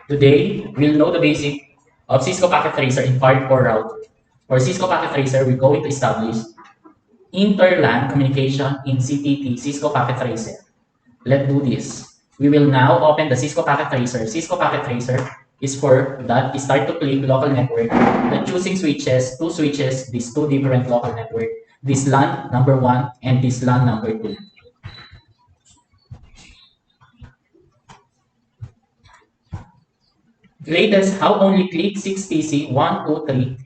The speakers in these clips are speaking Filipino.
Today, we'll know the basic of Cisco Packet Tracer in part 4 route. For Cisco Packet Tracer, we're going to establish inter-LAN communication in CPT, Cisco Packet Tracer. Let's do this. We will now open the Cisco Packet Tracer. Cisco Packet Tracer is for that start to click local network. The choosing switches, two switches, these two different local network. This LAN number 1 and this LAN number 2. Latest, how only click 6 PC, 1, 2, 3.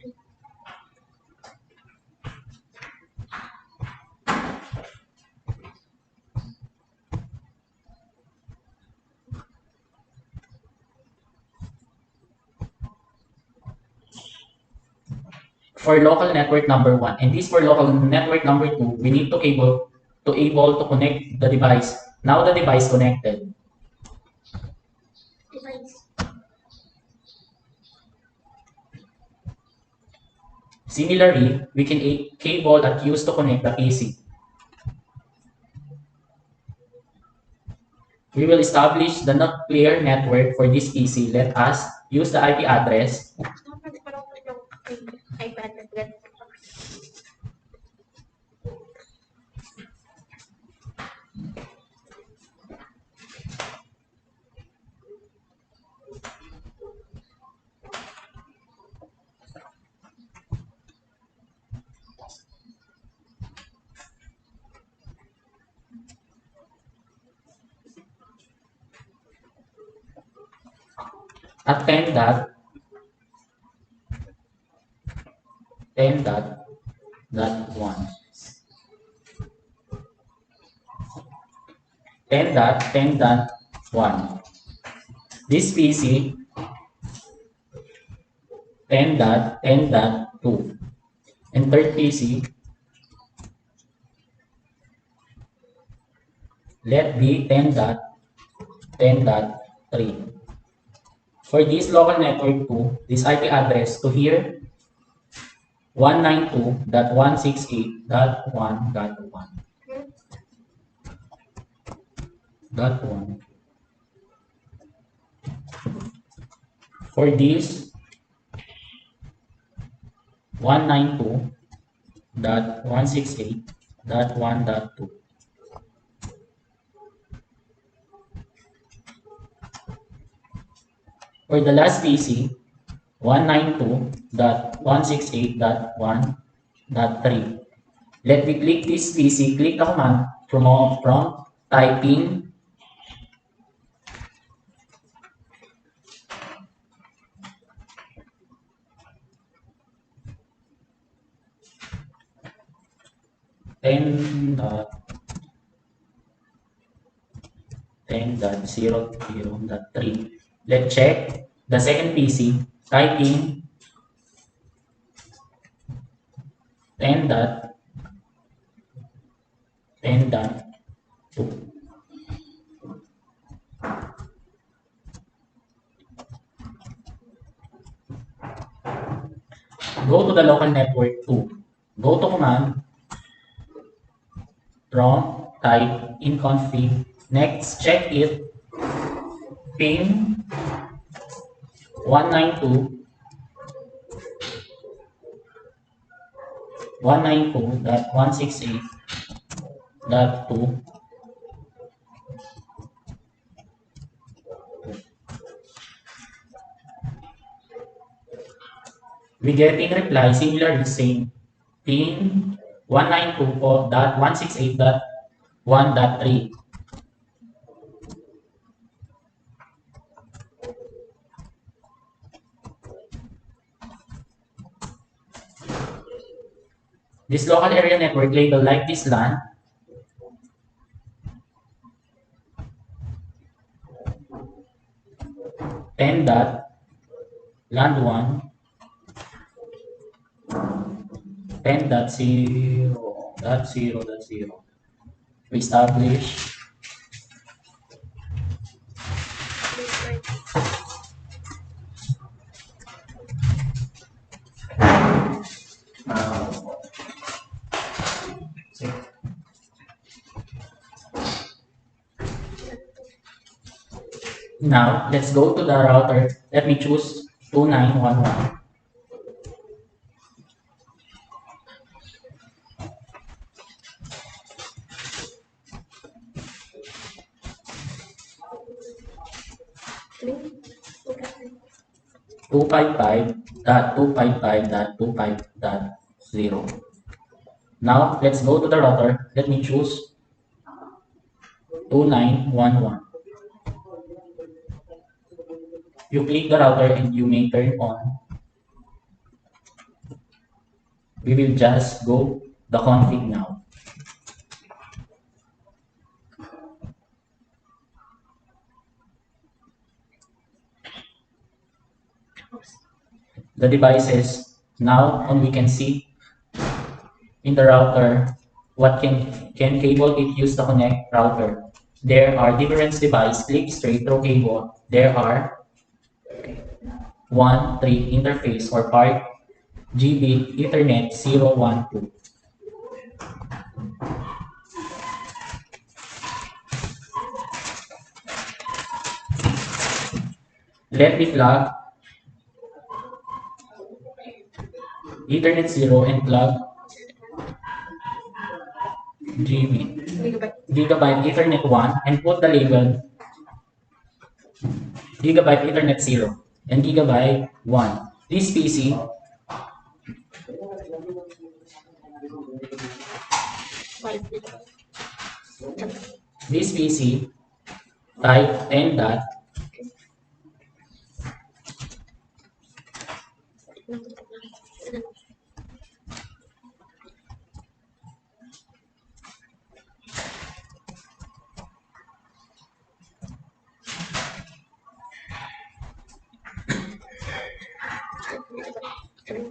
For local network number 1, and this for local network number 2, we need to able to connect the device. Now the device connected. Similarly, we can cable at use to connect the PC. We will establish the nuclear network for this PC. Let us use the IP address. At 10 dot 1. 10.10.1. This PC 10.10.2. And third PC let be 10.10.3. For this local network 2, this IP address to here 192.168.1.1. For this 192.168.1.2. For the last PC, 192.168.1.3. Let me click this PC, click the command from typing ten dot 0.0.3. Let's check the second PC, typing 10.10.2. Go to the local network 2. Go to command prompt, type in config. Next, check it. Ping 192.168.2. We get in reply similarly same ping 192.168.1.3. This local area network label like this LAN ten dot LAN 1 10.0.0.0. We establish Now, let's go to the router. Let me choose 2911. Two five five dot 255.25.0. Now, let's go to the router. Let me choose 2911. You click the router and you may turn on. We will just go the config now. The devices now, and we can see in the router what can cable it use to connect router. There are different device, click straight through cable. There are 1, 3 interface or part GB Ethernet 0, 1, 2. Let me plug Ethernet 0 and plug GB Gigabyte Ethernet 1 and put the label Gigabyte Ethernet 0 and Gigabyte 1. This PC type 10 dot.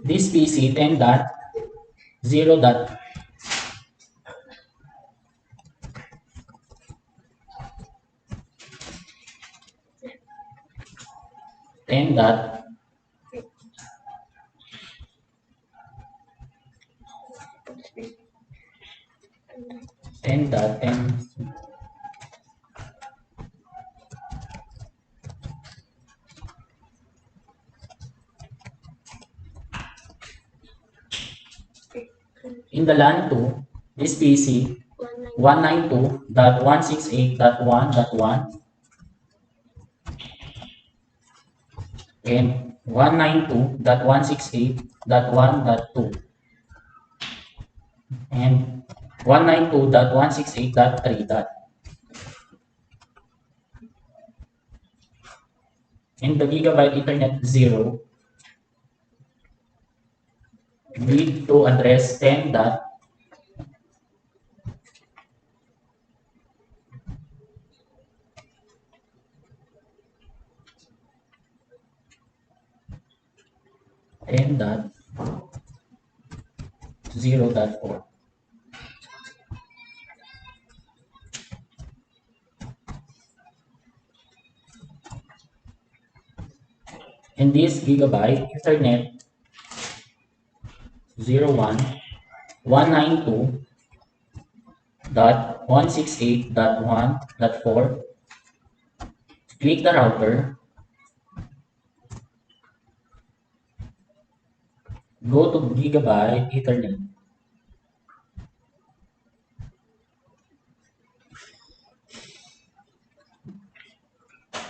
This PC 10 dot 0 dot 10 dot 10 dot 10. In the LAN 2, this PC 192.168.1.1 and 192.168.1.2 and 192.168.3 dot. In the Gigabyte Ethernet 0, need to address 10 dot 10 dot 0 dot 4. In this Gigabyte Ethernet 01 192.168.1.4, click the router, go to Gigabyte Ethernet.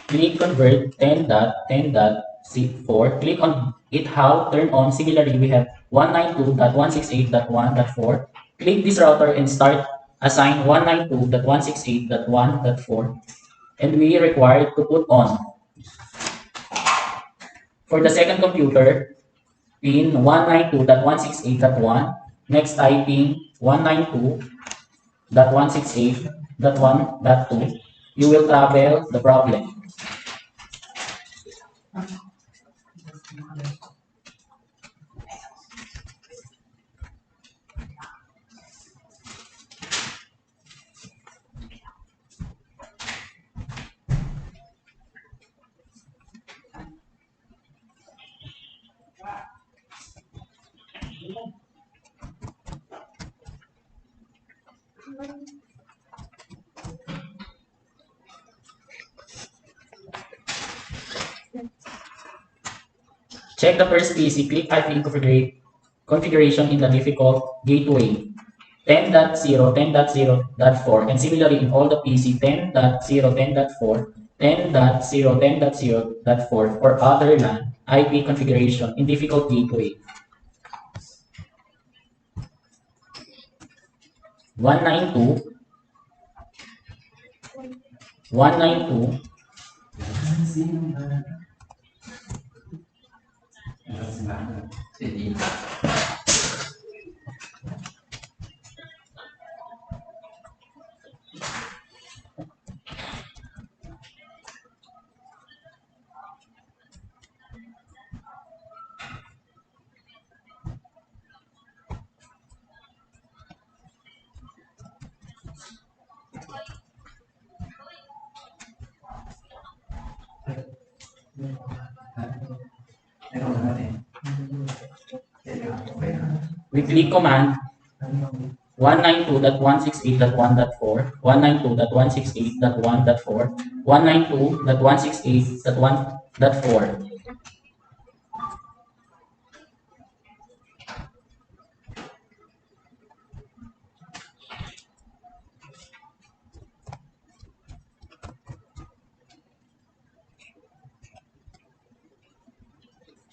Click convert 10.10.4. Click on it how, turn on. Similarly, we have 192.168.1.4. Click this router and start assign 192.168.1.4. And we require to put on. For the second computer, pin 192.168.1. Next typing 192.168.1.2. You will travel the problem. Check the first PC, click IP configuration in the default gateway 10.0, 10.0.4, and similarly in all the PC 10.0, 10.4, 10.0, 10.0.4 or other LAN IP configuration in difficult gateway 192, 192, we click command 192.168.1.4, 192.168.1.4, 192.168.1.4.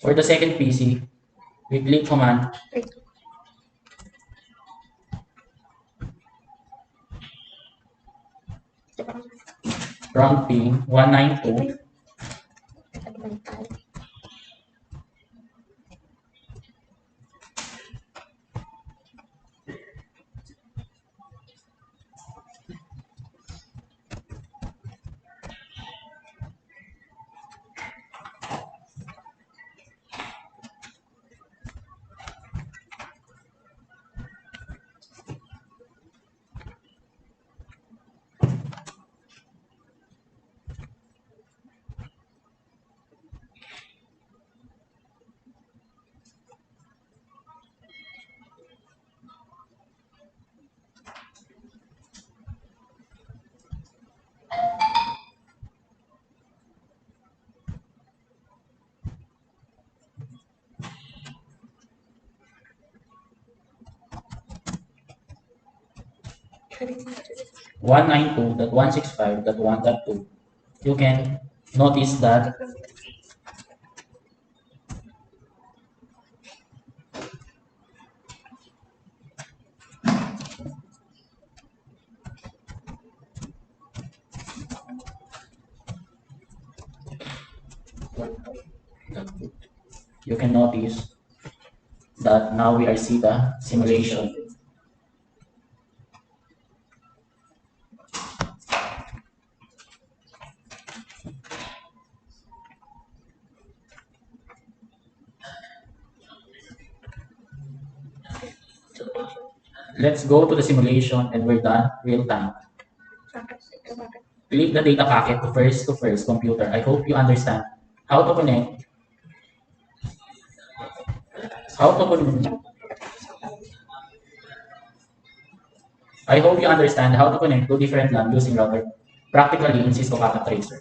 For the second PC, we click command prompt ping 192. One nine two dot 165.1.2. You can notice that you can notice that now we are see the simulation. Let's go to the simulation and we're done real time. Click the data packet to first computer. I hope you understand how to connect, how to connect. I hope you understand how to connect two different LAN using router practically in Cisco Packet Tracer.